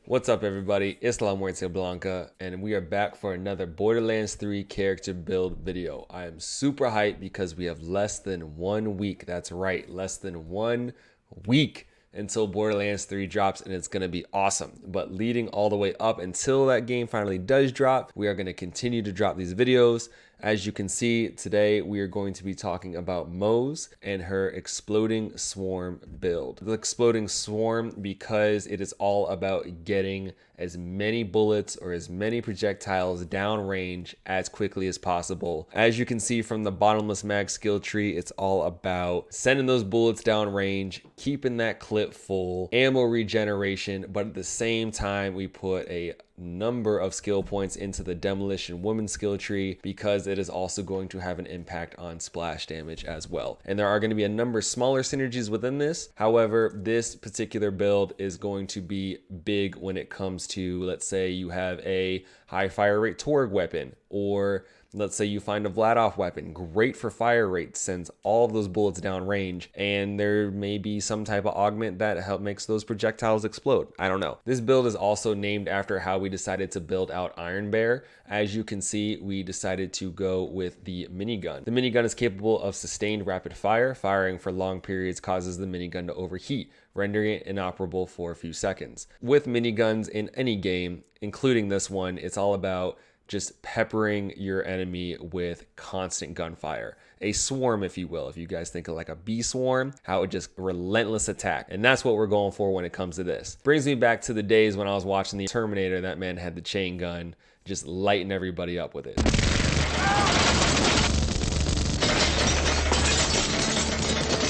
What's up, everybody? It's LaMuerteBlanca, and we are back for another Borderlands 3 character build video. I am super hyped because we have less than 1 week. That's right, less than 1 week until Borderlands 3 drops, and it's going to be awesome. But leading all the way up until that game finally does drop, we are going to continue to drop these videos. As you can see, today we are going to be talking about Moze and her Exploding Swarm build. The Exploding Swarm because it is all about getting as many bullets or as many projectiles downrange as quickly as possible. As you can see from the Bottomless mag skill tree, it's all about sending those bullets downrange, keeping that clip full, ammo regeneration, but at the same time we put a number of skill points into the Demolition woman skill tree because it is also going to have an impact on splash damage as well. And there are going to be a number of smaller synergies within this. However, this particular build is going to be big when it comes to, let's say you have a high fire rate Torg weapon, or let's say you find a Vladoff weapon, great for fire rate, sends all of those bullets down range, and there may be some type of augment that makes those projectiles explode. I don't know. This build is also named after how we decided to build out Iron Bear. As you can see, we decided to go with the minigun. The minigun is capable of sustained rapid fire. Firing for long periods causes the minigun to overheat, rendering it inoperable for a few seconds. With miniguns in any game, including this one, it's all about just peppering your enemy with constant gunfire. A swarm, if you will. If you guys think of like a bee swarm, how it just relentless attack. And that's what we're going for when it comes to this. Brings me back to the days when I was watching the Terminator. That man had the chain gun, just lighting everybody up with it.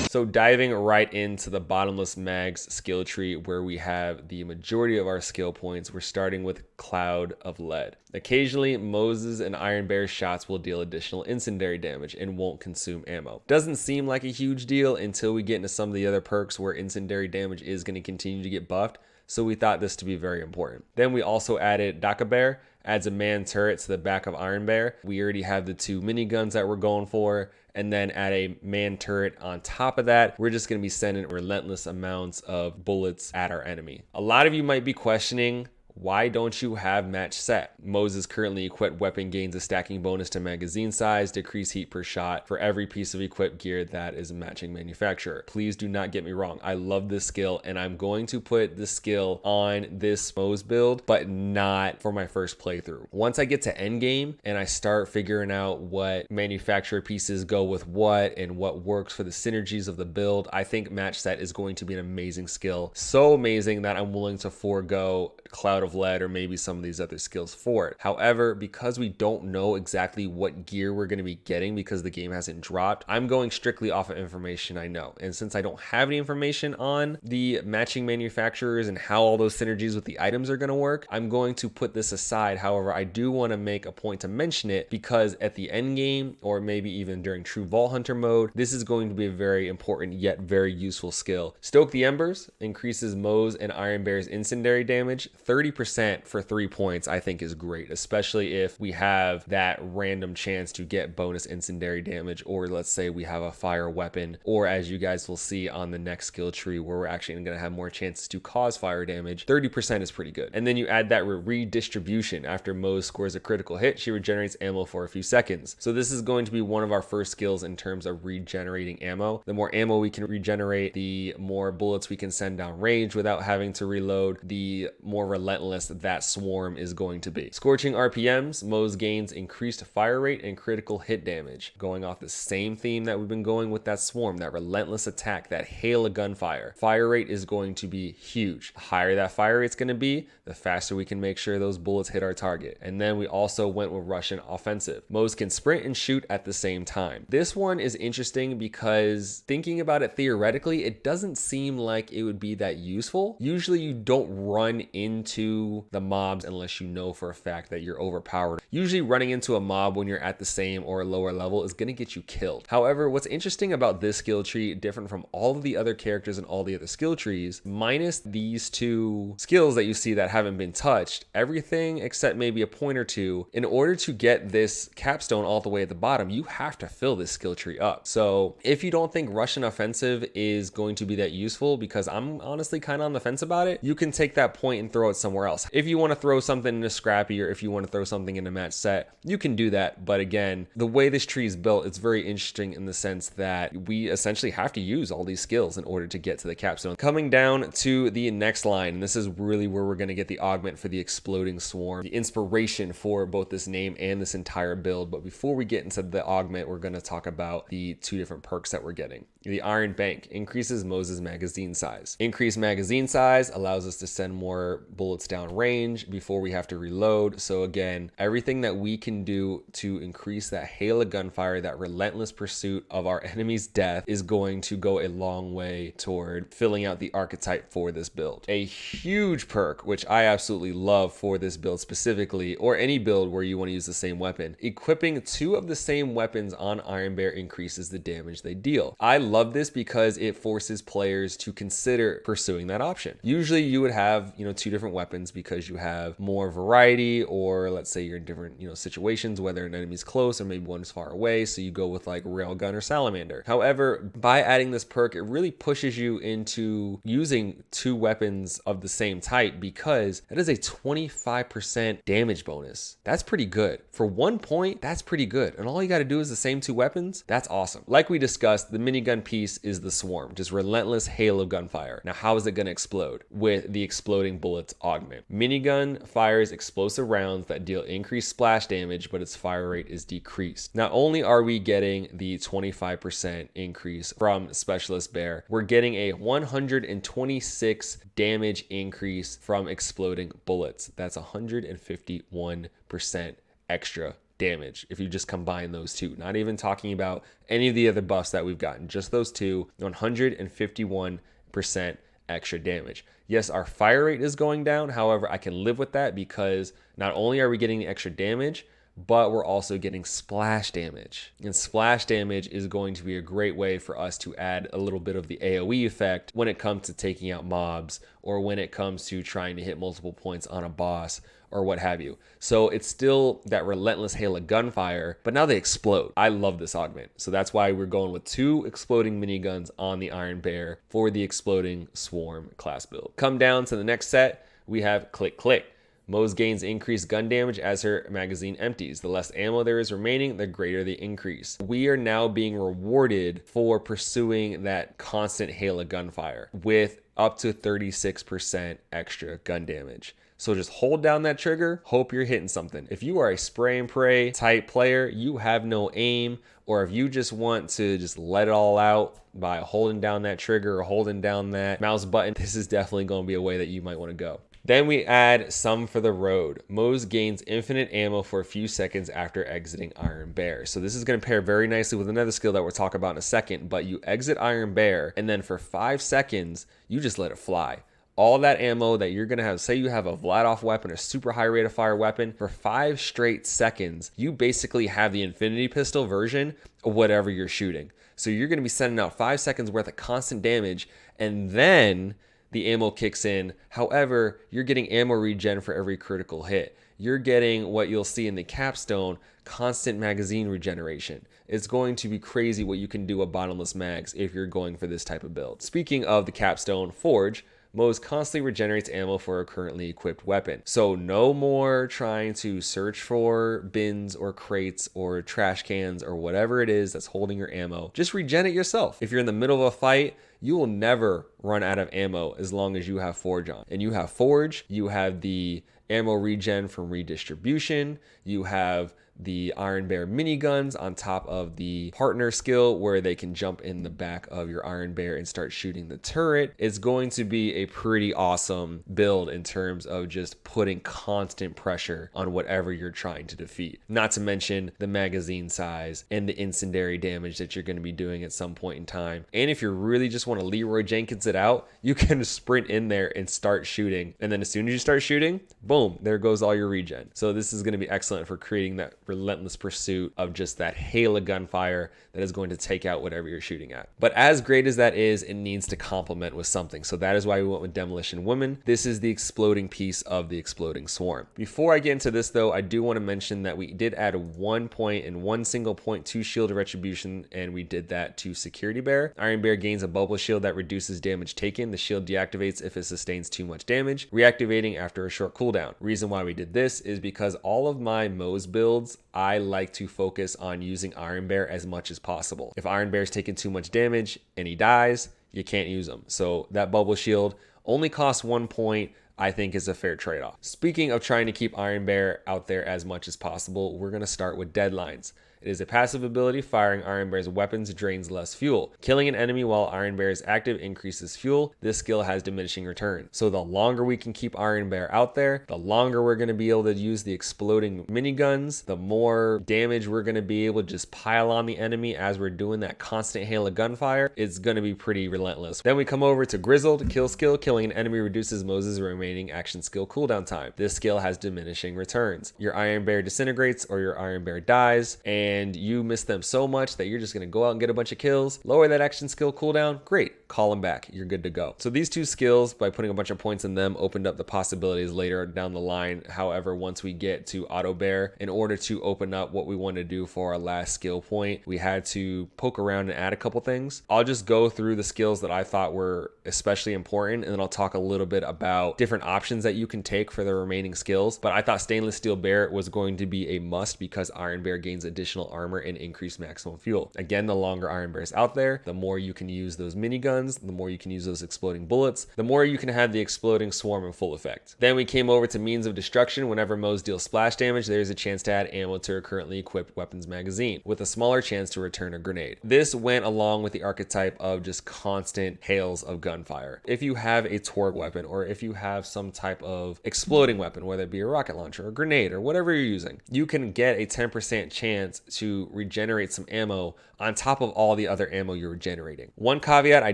So diving right into the Bottomless Mags skill tree where we have the majority of our skill points, we're starting with Cloud of Lead. Occasionally, Moze's and Iron Bear's shots will deal additional incendiary damage and won't consume ammo. Doesn't seem like a huge deal until we get into some of the other perks where incendiary damage is going to continue to get buffed, so we thought this to be very important. Then we also added Daka Bear, adds a man turret to the back of Iron Bear. We already have the 2 miniguns that we're going for, and then add a man turret on top of that. We're just going to be sending relentless amounts of bullets at our enemy. A lot of you might be questioning, why don't you have match set? Moze's currently equipped weapon gains a stacking bonus to magazine size, decrease heat per shot for every piece of equipped gear that is a matching manufacturer. Please do not get me wrong. I love this skill, and I'm going to put this skill on this Moze build, but not for my first playthrough. Once I get to end game and I start figuring out what manufacturer pieces go with what and what works for the synergies of the build, I think match set is going to be an amazing skill. So amazing that I'm willing to forego Cloud of Lead or maybe some of these other skills for it. However, because we don't know exactly what gear we're going to be getting because the game hasn't dropped, I'm going strictly off of information I know. And since I don't have any information on the matching manufacturers and how all those synergies with the items are going to work, I'm going to put this aside. However, I do want to make a point to mention it because at the end game, or maybe even during True Vault Hunter mode, this is going to be a very important yet very useful skill. Stoke the Embers increases Moze and Iron Bear's incendiary damage 30% for 3 points. I think is great, especially if we have that random chance to get bonus incendiary damage, or let's say we have a fire weapon, or as you guys will see on the next skill tree where we're actually going to have more chances to cause fire damage, 30% is pretty good. And then you add that redistribution. After Moze scores a critical hit, she regenerates ammo for a few seconds. So this is going to be one of our first skills in terms of regenerating ammo. The more ammo we can regenerate, the more bullets we can send down range without having to reload, the more relentless that swarm is going to be. Scorching RPMs, Moze gains increased fire rate and critical hit damage. Going off the same theme that we've been going with that swarm, that relentless attack, that hail of gunfire. Fire rate is going to be huge. The higher that fire rate's going to be, the faster we can make sure those bullets hit our target. And then we also went with Russian offensive. Moze can sprint and shoot at the same time. This one is interesting because thinking about it theoretically, it doesn't seem like it would be that useful. Usually you don't run into the mobs unless you know for a fact that you're overpowered. Usually running into a mob when you're at the same or lower level is going to get you killed. However, what's interesting about this skill tree, different from all of the other characters and all the other skill trees, minus these 2 skills that you see that haven't been touched, everything except maybe a point or 2, in order to get this capstone all the way at the bottom, you have to fill this skill tree up. So if you don't think Russian offensive is going to be that useful, because I'm honestly kind of on the fence about it, you can take that point and throw it somewhere else. If you want to throw something in a scrappy, or if you want to throw something in a match set, you can do that. But again, the way this tree is built, it's very interesting in the sense that we essentially have to use all these skills in order to get to the capstone. Coming down to the next line, and this is really where we're going to get the augment for the exploding swarm, the inspiration for both this name and this entire build. But before we get into the augment, we're going to talk about the two different perks that we're getting. The Iron Bank increases Moze's magazine size. Increased magazine size allows us to send more bullets down range before we have to reload. So again, everything that we can do to increase that hail of gunfire, that relentless pursuit of our enemy's death, is going to go a long way toward filling out the archetype for this build. A huge perk, which I absolutely love for this build specifically, or any build where you want to use the same weapon. Equipping 2 of the same weapons on Iron Bear increases the damage they deal. I love this because it forces players to consider pursuing that option. Usually you would have, 2 different weapons because you have more variety, or let's say you're in different, situations, whether an enemy's close or maybe one's far away. So you go with like Railgun or Salamander. However, by adding this perk, it really pushes you into using 2 weapons of the same type, because that is a 25% damage bonus. That's pretty good. For 1 point, that's pretty good. And all you got to do is the same 2 weapons. That's awesome. Like we discussed, the minigun piece is the swarm, just relentless hail of gunfire. Now, how is it going to explode? With the exploding bullets augment. Minigun fires explosive rounds that deal increased splash damage, but its fire rate is decreased. Not only are we getting the 25% increase from Specialist Bear, we're getting a 126 damage increase from exploding bullets. That's 151% extra damage if you just combine those 2. Not even talking about any of the other buffs that we've gotten, just those 2. 151% extra damage. Yes, our fire rate is going down. However, I can live with that because not only are we getting the extra damage, but we're also getting splash damage. And splash damage is going to be a great way for us to add a little bit of the AoE effect when it comes to taking out mobs, or when it comes to trying to hit multiple points on a boss, or what have you. So it's still that relentless hail of gunfire, but now they explode. I love this augment. So that's why we're going with 2 exploding miniguns on the Iron Bear for the exploding swarm class build. Come down to the next set, we have Click Click. Moze gains increased gun damage as her magazine empties. The less ammo there is remaining, the greater the increase. We are now being rewarded for pursuing that constant hail of gunfire with up to 36% extra gun damage. So just hold down that trigger, hope you're hitting something. If you are a spray and pray type player, you have no aim, or if you just want to just let it all out by holding down that trigger or holding down that mouse button, this is definitely going to be a way that you might want to go. Then we add Some for the Road. Moze gains infinite ammo for a few seconds after exiting Iron Bear. So this is going to pair very nicely with another skill that we'll talk about in a second, but you exit Iron Bear, and then for 5 seconds, you just let it fly. All that ammo that you're going to have, say you have a Vladoff weapon, a super high rate of fire weapon, for 5 straight seconds, you basically have the Infinity Pistol version of whatever you're shooting. So you're going to be sending out 5 seconds worth of constant damage, and then the ammo kicks in. However, you're getting ammo regen for every critical hit. You're getting what you'll see in the capstone, constant magazine regeneration. It's going to be crazy what you can do with Bottomless mags if you're going for this type of build. Speaking of the capstone Forge, Moze constantly regenerates ammo for a currently equipped weapon. So no more trying to search for bins or crates or trash cans or whatever it is that's holding your ammo. Just regen it yourself. If you're in the middle of a fight, you will never run out of ammo as long as you have Forge on. And you have Forge, you have the ammo regen from redistribution, you have the Iron Bear miniguns on top of the partner skill where they can jump in the back of your Iron Bear and start shooting the turret. It's going to be a pretty awesome build in terms of just putting constant pressure on whatever you're trying to defeat. Not to mention the magazine size and the incendiary damage that you're going to be doing at some point in time. And if you really just want to Leroy Jenkins it out, you can sprint in there and start shooting. And then as soon as you start shooting, boom, there goes all your regen. So this is going to be excellent for creating that relentless pursuit of just that hail of gunfire that is going to take out whatever you're shooting at. But as great as that is, it needs to complement with something. So that is why we went with Demolition Woman. This is the exploding piece of the exploding swarm. Before I get into this though, I do want to mention that we did add 1 point and 1 single point to Shield of Retribution, and we did that to Security Bear. Iron Bear gains a bubble shield that reduces damage taken. The shield deactivates if it sustains too much damage, reactivating after a short cooldown. Reason why we did this is because all of my Moze builds, I like to focus on using Iron Bear as much as possible. If Iron Bear's taking too much damage and he dies, you can't use him. So that bubble shield only costs 1 point. I think is a fair trade-off. Speaking of trying to keep Iron Bear out there as much as possible, we're going to start with Deadlines. It is a passive ability. Firing Iron Bear's weapons drains less fuel. Killing an enemy while Iron Bear is active increases fuel. This skill has diminishing return. So the longer we can keep Iron Bear out there, the longer we're going to be able to use the exploding miniguns, the more damage we're going to be able to just pile on the enemy as we're doing that constant hail of gunfire. It's going to be pretty relentless. Then we come over to Grizzled Kill skill. Killing an enemy reduces Moze's remaining action skill cooldown time. This skill has diminishing returns. Your Iron Bear disintegrates or your Iron Bear dies, and you miss them so much that you're just going to go out and get a bunch of kills, lower that action skill cooldown, great, call them back, you're good to go. So these two skills, by putting a bunch of points in them, opened up the possibilities later down the line. However, once we get to Auto Bear, in order to open up what we want to do for our last skill point, we had to poke around and add a couple things. I'll just go through the skills that I thought were especially important, and then I'll talk a little bit about different options that you can take for the remaining skills. But I thought Stainless Steel Bear was going to be a must because Iron Bear gains additional armor and increased maximum fuel. Again, the longer Iron Bear's out there, the more you can use those miniguns, the more you can use those exploding bullets, the more you can have the exploding swarm in full effect. Then we came over to Means of Destruction. Whenever Moze deals splash damage, there's a chance to add ammo to a currently equipped weapons magazine, with a smaller chance to return a grenade. This went along with the archetype of just constant hails of gunfire. If you have a torque weapon, or if you have some type of exploding weapon, whether it be a rocket launcher or a grenade or whatever you're using, you can get a 10% chance to regenerate some ammo on top of all the other ammo you're regenerating. One caveat I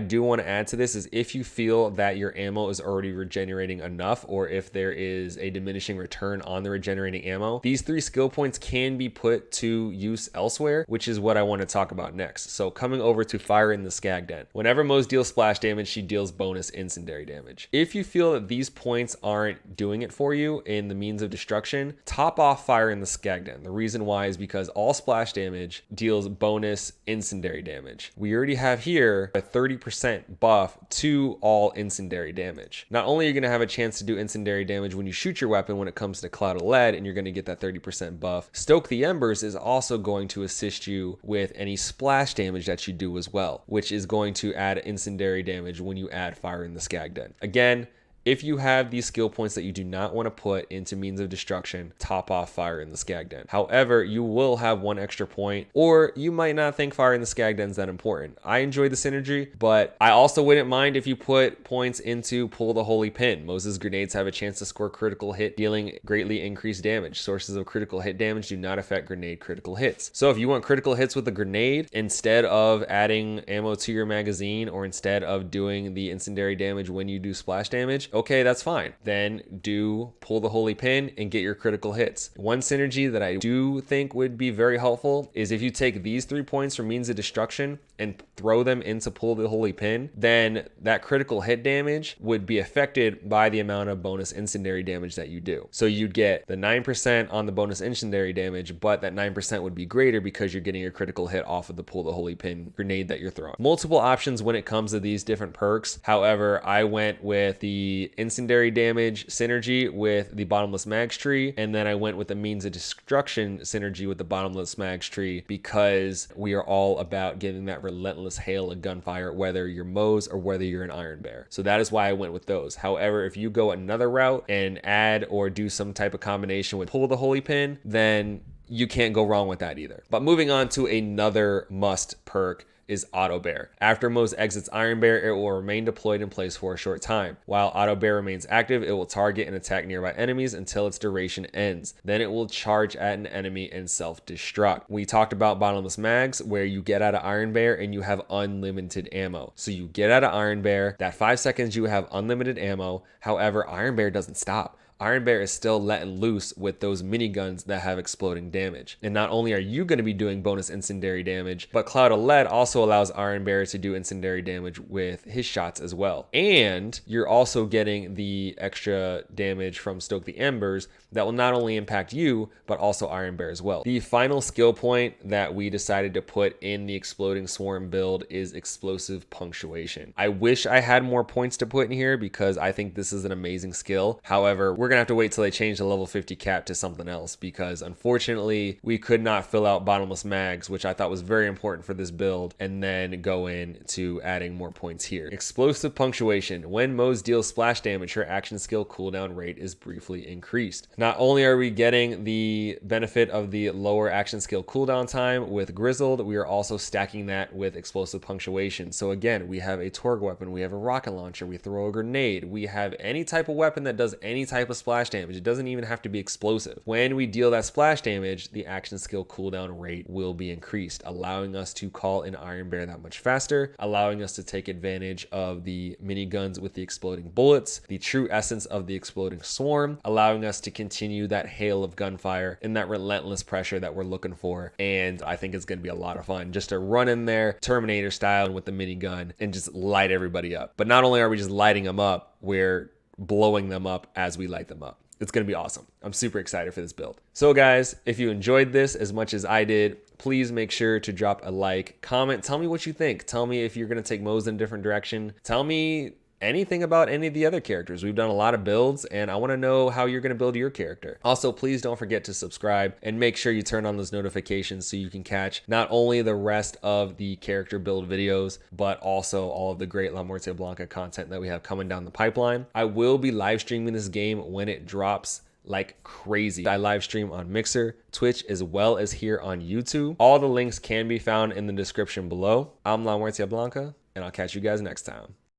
do want to add to this is if you feel that your ammo is already regenerating enough, or if there is a diminishing return on the regenerating ammo, these 3 skill points can be put to use elsewhere, which is what I want to talk about next. So coming over to Fire in the Skag Den. Whenever Moze deals splash damage, she deals bonus incendiary damage. If you feel that these points aren't doing it for you in the Means of Destruction, top off Fire in the Skag Den. The reason why is because all splash damage deals bonus incendiary damage. We already have here a 30% buff to all incendiary damage. Not only are you going to have a chance to do incendiary damage when you shoot your weapon when it comes to Cloud of Lead, and you're going to get that 30% buff, Stoke the Embers is also going to assist you with any splash damage that you do as well, which is going to add incendiary damage when you add Fire in the Skag Den. Again, if you have these skill points that you do not want to put into Means of Destruction, top off Fire in the Skag Den. However, you will have 1 extra point, or you might not think Fire in the Skag Den is that important. I enjoy the synergy, but I also wouldn't mind if you put points into Pull the Holy Pin. Moze's grenades have a chance to score critical hit, dealing greatly increased damage. Sources of critical hit damage do not affect grenade critical hits. So if you want critical hits with a grenade, instead of adding ammo to your magazine, or instead of doing the incendiary damage when you do splash damage, okay, that's fine. Then do Pull the Holy Pin and get your critical hits. One synergy that I do think would be very helpful is if you take these 3 points from Means of Destruction and throw them into Pull the Holy Pin, then that critical hit damage would be affected by the amount of bonus incendiary damage that you do. So you'd get the 9% on the bonus incendiary damage, but that 9% would be greater because you're getting a critical hit off of the Pull the Holy Pin grenade that you're throwing. Multiple options when it comes to these different perks. However, I went with the incendiary damage synergy with the Bottomless Mags tree, and then I went with the Means of Destruction synergy with the Bottomless Mags tree because we are all about getting that relentless hail of gunfire, whether you're Moze or whether you're an Iron Bear. So that is why I went with those. However, if you go another route and add or do some type of combination with Pull the Holy Pin, then you can't go wrong with that either. But moving on to another must perk is Auto Bear. After Moze exits Iron Bear, it will remain deployed in place for a short time. While Auto Bear remains active, it will target and attack nearby enemies until its duration ends. Then it will charge at an enemy and self-destruct. We talked about Bottomless Mags, where you get out of Iron Bear and you have unlimited ammo. So you get out of Iron Bear, that 5 seconds you have unlimited ammo. However, Iron Bear doesn't stop. Iron Bear is still letting loose with those miniguns that have exploding damage. And not only are you going to be doing bonus incendiary damage, but Cloud of Lead also allows Iron Bear to do incendiary damage with his shots as well. And you're also getting the extra damage from Stoke the Embers that will not only impact you, but also Iron Bear as well. The final skill point that we decided to put in the Exploding Swarm build is Explosive Punctuation. I wish I had more points to put in here because I think this is an amazing skill. However, we're gonna have to wait till they change the level 50 cap to something else because unfortunately we could not fill out Bottomless mags, which I thought was very important for this build, and then go into adding more points here. Explosive Punctuation. When Moze deals splash damage, her action skill cooldown rate is briefly increased. Not only are we getting the benefit of the lower action skill cooldown time with Grizzled, we are also stacking that with Explosive Punctuation. So again, we have a Torgue weapon, we have a rocket launcher, we throw a grenade, we have any type of weapon that does any type of splash damage. It doesn't even have to be explosive. When we deal that splash damage, the action skill cooldown rate will be increased, allowing us to call in Iron Bear that much faster, allowing us to take advantage of the miniguns with the exploding bullets, the true essence of the Exploding Swarm, allowing us to continue that hail of gunfire and that relentless pressure that we're looking for. And I think it's going to be a lot of fun just to run in there Terminator style with the minigun and just light everybody up. But not only are we just lighting them up, we're blowing them up as we light them up. It's going to be awesome. I'm super excited for this build. So guys, if you enjoyed this as much as I did, please make sure to drop a like, comment, tell me what you think. Tell me if you're going to take Moze in a different direction. Tell me anything about any of the other characters. We've done a lot of builds and I want to know how you're going to build your character. Also, please don't forget to subscribe and make sure you turn on those notifications so you can catch not only the rest of the character build videos, but also all of the great LaMuerteBlanca content that we have coming down the pipeline. I will be live streaming this game when it drops like crazy. I live stream on Mixer, Twitch, as well as here on YouTube. All the links can be found in the description below. I'm LaMuerteBlanca and I'll catch you guys next time.